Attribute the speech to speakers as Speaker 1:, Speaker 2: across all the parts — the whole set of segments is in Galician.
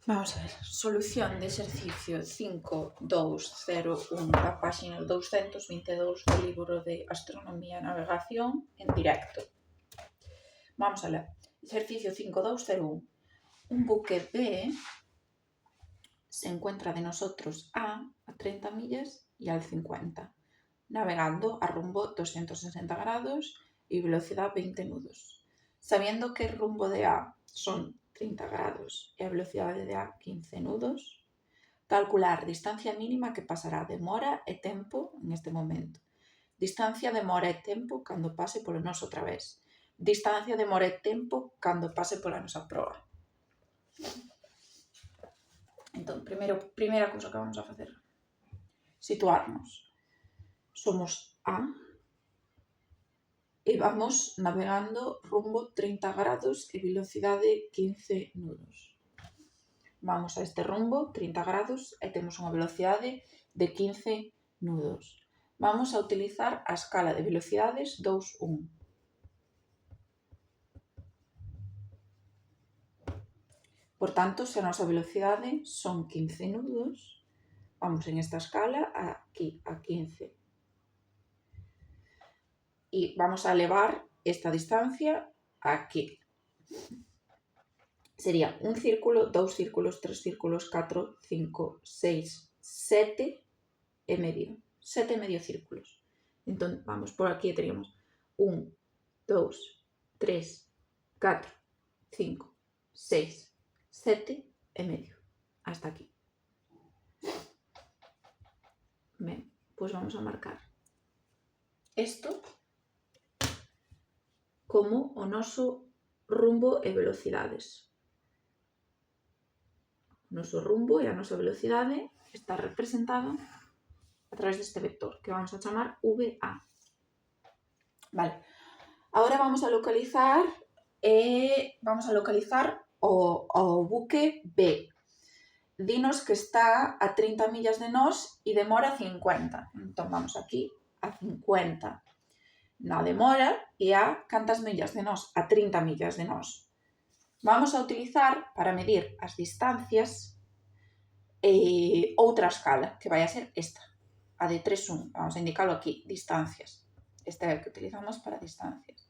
Speaker 1: Vamos a ver, solución de exercicio 5201 da página 222 do libro de Astronomía e Navegación en directo. Vamos a ler. Exercicio 5201. Un buque B se encuentra de nosotros a 30 millas y al 50, navegando a rumbo 260 grados y velocidad 20 nudos. Sabiendo que el rumbo de A son 30 grados e a velocidade de A 15 nudos, calcular distancia mínima que pasará demora e tempo en este momento. Distancia, demora e tempo cando pase polo noso través. Distancia, demora e tempo cando pase pola nosa proa. Entón, primeira cousa que vamos a facer, situarnos. Somos A e vamos navegando rumbo 30 grados e velocidade 15 nudos. Vamos a este rumbo, 30 grados, e temos unha velocidade de 15 nudos. Vamos a utilizar a escala de velocidades 2-1. Por tanto, se a nosa velocidade son 15 nudos, vamos en esta escala aquí, a 15. E vamos a elevar esta distancia aquí. Sería un círculo, 2 círculos, 3 círculos, 4, 5, 6, 7 e medio. 7 e medio círculos. Entón, vamos por aquí e teríamos 1, 2, 3, 4, 5, 6, 7 e medio. Hasta aquí. Ben, pois vamos a marcar isto como o noso rumbo e velocidades. O noso rumbo e a nosa velocidade está representada a través deste vector, que vamos a chamar VA. Vale. Agora vamos a localizar o buque B. Dinos que está a 30 millas de nós e demora 50. Entón vamos aquí a 50 na demora e a cantas millas de nós? A 30 millas de nós. Vamos a utilizar para medir as distancias outra escala, que vai a ser esta, a de 3-1. Vamos a indicarlo aquí, distancias. Esta é a que utilizamos para distancias.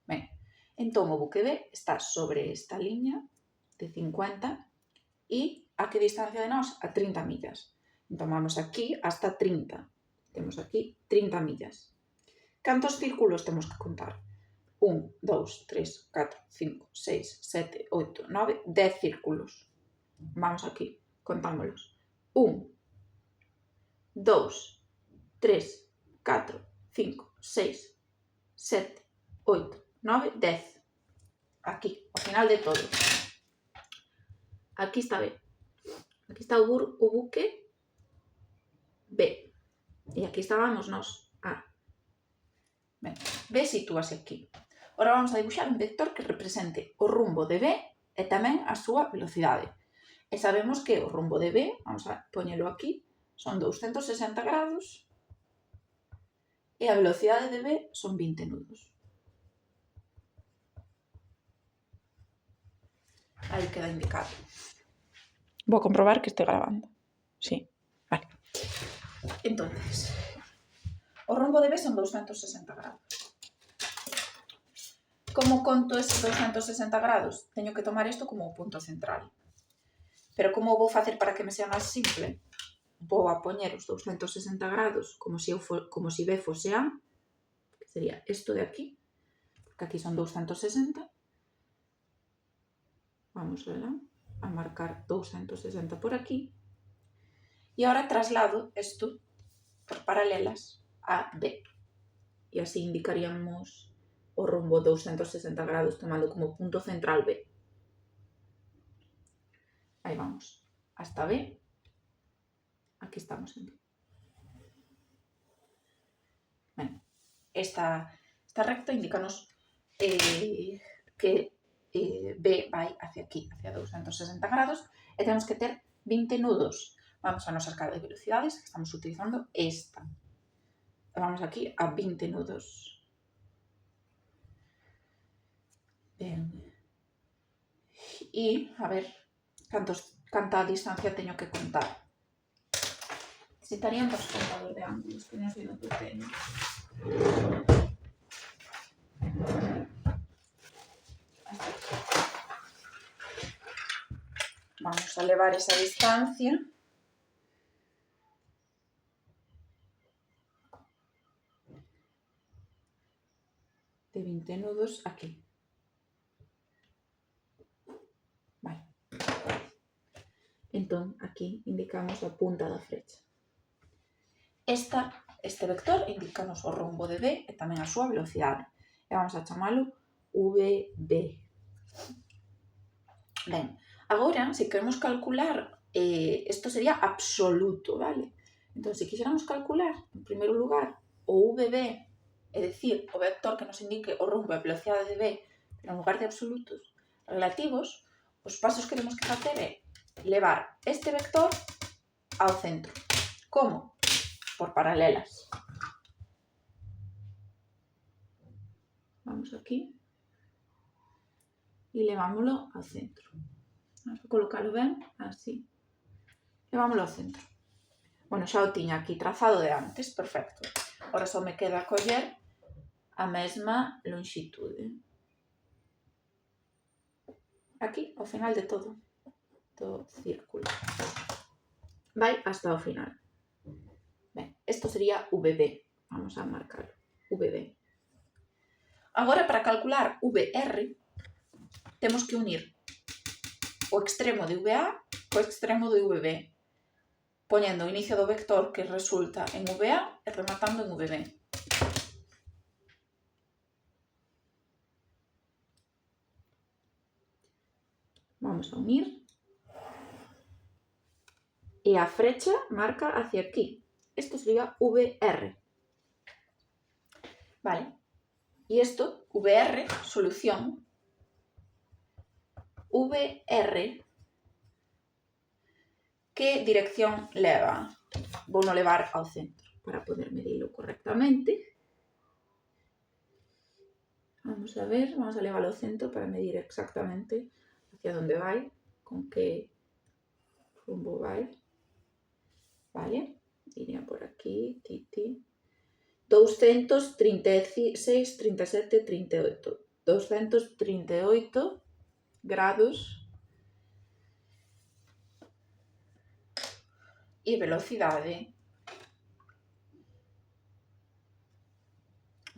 Speaker 1: Ben, entón o buque B está sobre esta liña de 50 e a que distancia de nós? A 30 millas. Entón vamos aquí hasta 30. Temos aquí 30 millas. Cantos círculos temos que contar? 1, 2, 3, 4, 5, 6, 7, 8, 9, 10 círculos. Vamos aquí, contámoslos. 1, 2, 3, 4, 5, 6, 7, 8, 9, 10. Aquí, ao final de todo. Aquí está B. Aquí está o buque B. E aquí estábamos nós, A. Ben, B sitúase aquí. Ora vamos a dibuixar un vector que represente o rumbo de B e tamén a súa velocidade. E sabemos que o rumbo de B, vamos a poñelo aquí, son 260 grados e a velocidade de B son 20 nudos. Aí queda indicado. Vou comprobar que este grabando. Sí, vale. Entonces, o rumbo de B son 260 grados. Como conto estes 260 grados? Teño que tomar isto como o punto central. Pero como vou facer para que me sea máis simple? Vou a poñer os 260 grados como se B fose A, que sería isto de aquí, que aquí son 260. Vamos a marcar 260 por aquí. E agora traslado isto por paralelas a B. E así indicaríamos o rumbo 260 grados tomando como punto central B. Aí vamos, hasta B. Aquí estamos en B. Ben, esta recta indicanos que B vai hacia aquí, hacia 260 grados, e temos que ter 20 nudos. Vamos a nosa escala de velocidades, que estamos utilizando esta. E vamos aquí a 20 nudos. Ben. E, a ver, canta distancia teño que contar. Necesitarían dos contadores de ángulos, que non sei onde teño. Vamos a levar esa distancia. De 20 nudos aquí. Vale. Entón, aquí indicamos a punta da flecha. Este vector indicanos o rombo de B e tamén a súa velocidade. E vamos a chamalo VB. Ben, agora, se queremos calcular, isto sería absoluto, vale? Entón, se quixéramos calcular, en primeiro lugar, o VB, é dicir, o vector que nos indique o rombo e a velocidade de B, pero en lugar de absolutos relativos, os pasos que temos que facer é levar este vector ao centro. Como? Por paralelas. Vamos aquí e levámoslo ao centro. Vamos a colocalo ben, así. Levámoslo ao centro. Bueno, xa o tiña aquí trazado de antes, perfecto. Ahora só me queda coller a mesma longitude. Aquí, ao final de todo do círculo. Vai hasta o final. Ben, isto sería VB. Vamos a marcar VB. Agora, para calcular VR, temos que unir o extremo de VA co extremo de VB, poñendo o inicio do vector que resulta en VA e rematando en VB. Vamos a unir. E a frecha marca hacia aquí. Isto sería VR. Vale. E isto, VR, solución. VR, que dirección leva? Vou no levar ao centro para poder medilo correctamente. Vamos a ver, vamos a levarlo ao centro para medir exactamente hacia onde vai, con que rumbo vai. Vale, iría por aquí, 236, 37, 38. 238 grados e velocidade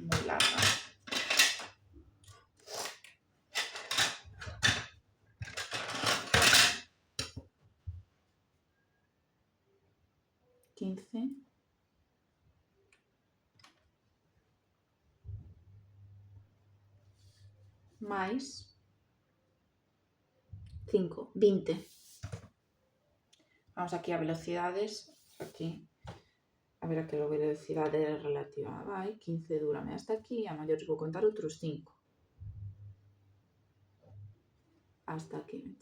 Speaker 1: moi larga. Mais 5, 20. Vamos aquí a velocidades, aquí, a ver a que velocidade relativa vai, 15 dúrame hasta aquí, a maior vou contar outros 5. Hasta aquí.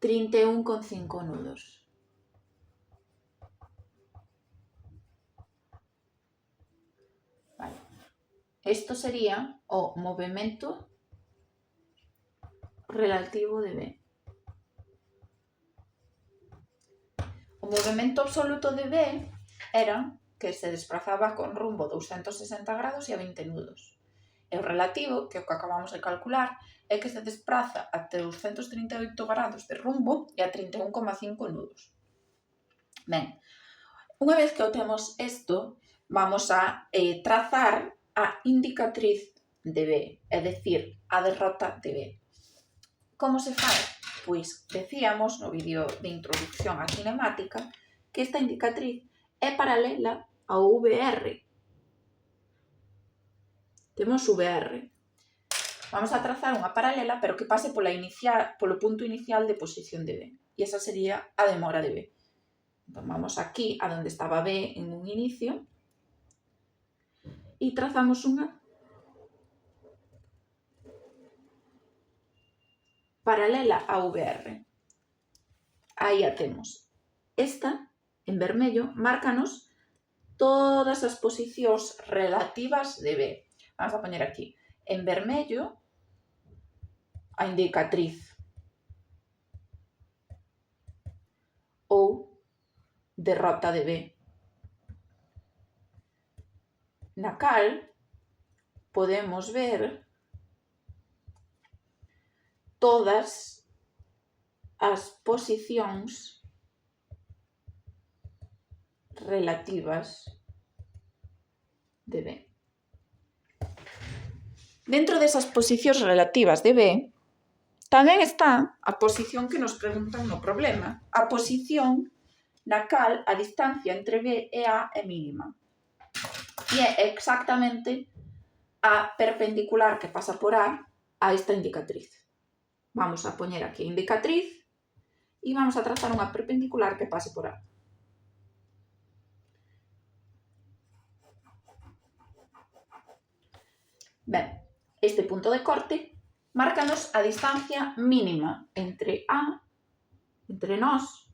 Speaker 1: 31,5 nudos. Vale. Isto sería o movimento relativo de B. O movimento absoluto de B era que se desplazaba con rumbo 260 grados e a 20 nudos. E o relativo, que é o que acabamos de calcular, é que se despraza a 238 grados de rumbo e a 31,5 nudos. Ben, unha vez que obtemos isto, vamos a trazar a indicatriz de B, é dicir, a derrota de B. Como se fai? Pois decíamos no vídeo de introducción á cinemática que esta indicatriz é paralela ao VR. Temos VR. Vamos a trazar unha paralela, pero que pase polo punto inicial de posición de B. E esa sería a demora de B. Entón, vamos aquí, a donde estaba B en un inicio, e trazamos unha paralela a VR. Aí a temos. Esta, en vermello, márcanos todas as posicións relativas de B. Vamos a poñer aquí, en vermello, a indicatriz. de rota de B, na cal podemos ver todas as posicións relativas de B. Dentro desas posicións relativas de B, tamén está a posición que nos preguntan no problema, a posición na cal a distancia entre B e A é mínima. E é exactamente a perpendicular que pasa por A esta indicatriz. Vamos a poñer aquí a indicatriz e vamos a trazar unha perpendicular que pase por A. Ben, este punto de corte márcanos a distancia mínima entre A, entre nós,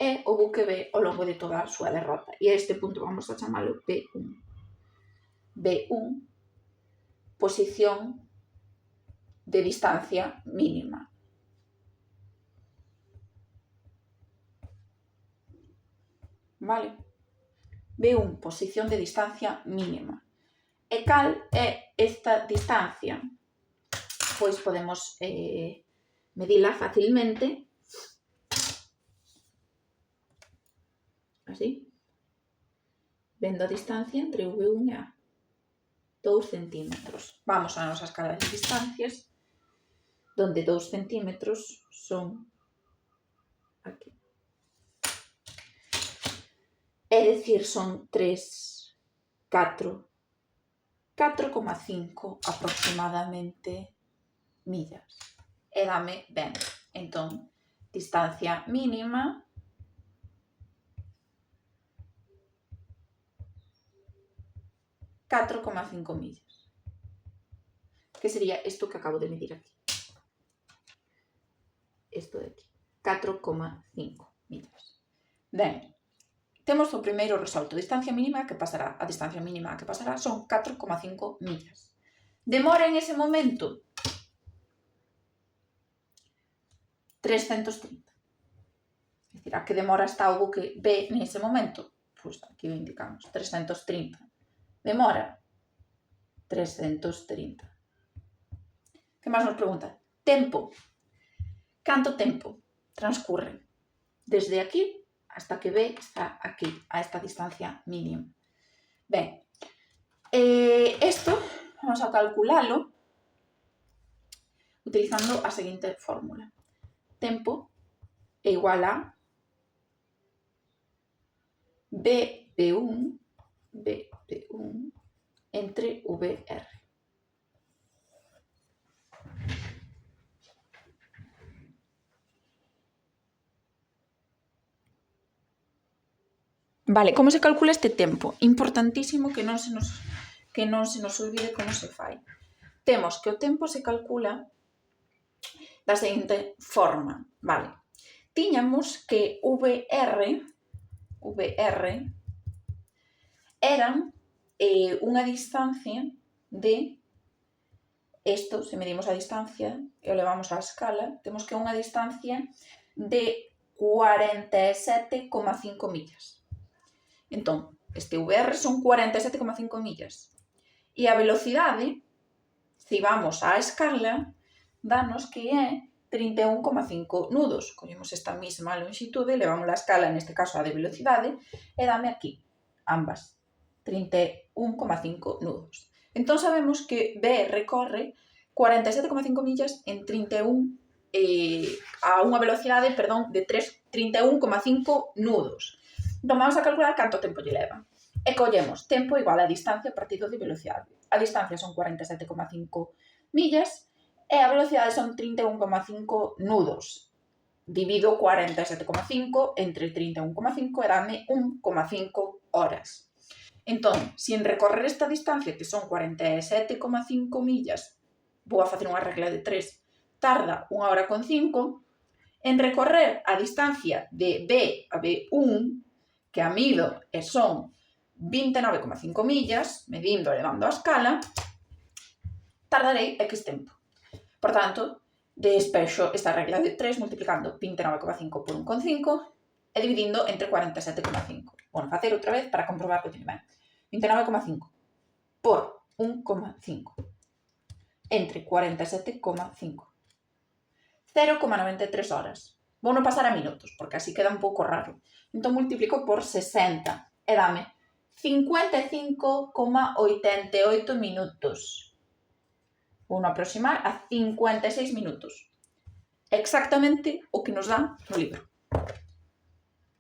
Speaker 1: e o buque B ao longo de toda a súa derrota. E este punto vamos a chamalo B1. B1, posición de distancia mínima. Vale? B1, posición de distancia mínima. E cal é esta distancia? Pois podemos medila facilmente, así, vendo a distancia entre V1 e A. 2 centímetros. Vamos a nosa escala de distancias, donde 2 centímetros son aquí. É dicir, son 3, 4,5 aproximadamente millas. E dame ben. Entón, distancia mínima ,4,5 millas. Que sería isto que acabo de medir aquí. Isto de aquí. 4,5 millas. Ben, temos o primeiro resolto. Distancia mínima que pasará. A distancia mínima que pasará son 4,5 millas. Demora en ese momento 330. É dicir, a que demora está o buque B nese momento? Pois aquí o indicamos. 330. Demora 330. Que máis nos pregunta? Tempo. Canto tempo transcurre desde aquí hasta que B está aquí, a esta distancia mínima? Ben, isto vamos a calculalo utilizando a seguinte fórmula. Tempo é igual a B1 entre VR. Vale, como se calcula este tempo? Importantísimo que non se nos olvide como se fai. Temos que o tempo se calcula da seguinte forma, vale? Tiñamos que VR eran unha distancia de isto, se medimos a distancia e o levamos á escala, temos que unha distancia de 47,5 millas. Entón, este VR son 47,5 millas. E a velocidade, se vamos á escala, danos que é 31,5 nudos. Collemos esta mesma longitude, levamos a escala, neste caso a de velocidade, e dame aquí, ambas, 31,5 nudos. Entón sabemos que B recorre 47,5 millas en 31 a unha velocidade, perdón, de 31,5 nudos. Entón vamos a calcular canto tempo lle leva. E collemos tempo igual a distancia partido de velocidade. A distancia son 47,5 millas e a velocidade son 31,5 nudos. Divido 47,5 entre 31,5 e dame 1,5 horas. Entón, se en recorrer esta distancia, que son 47,5 millas, vou a facer unha regla de 3, tarda 1 hora con 5, en recorrer a distancia de B a B1, que a mido e son 29,5 millas, medindo e levando a escala, tardarei X tempo. Por tanto, despexo esta regla de 3 multiplicando 29,5 por 1,5 e dividindo entre 47,5. Bueno, facer outra vez para comprobar que o teño ben. 29,5 por 1,5 entre 47,5. 0,93 horas. Vou non pasar a minutos, porque así queda un pouco raro. Entón multiplico por 60 e dame 55,88 minutos. Vou aproximar a 56 minutos. Exactamente o que nos dan no libro.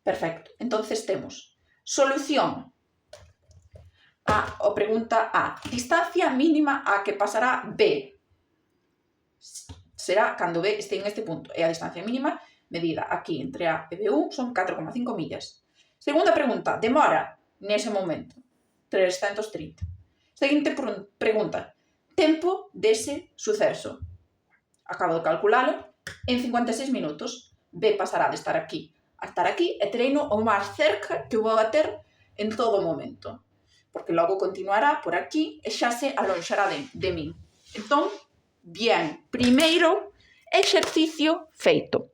Speaker 1: Perfecto. Entonces temos solución a pregunta A. Distancia mínima a que pasará B. Será cando B este en este punto. E a distancia mínima medida aquí entre A e B1 son 4,5 millas. Segunda pregunta. Demora nese momento 330. Seguinte pregunta. Tempo dese suceso. Acabo de calculalo. En 56 minutos, B pasará de estar aquí a estar aquí e treino o máis cerca que vou a ter en todo momento. Porque logo continuará por aquí e xa se alonxará de min. Entón, bien, primeiro exercicio feito.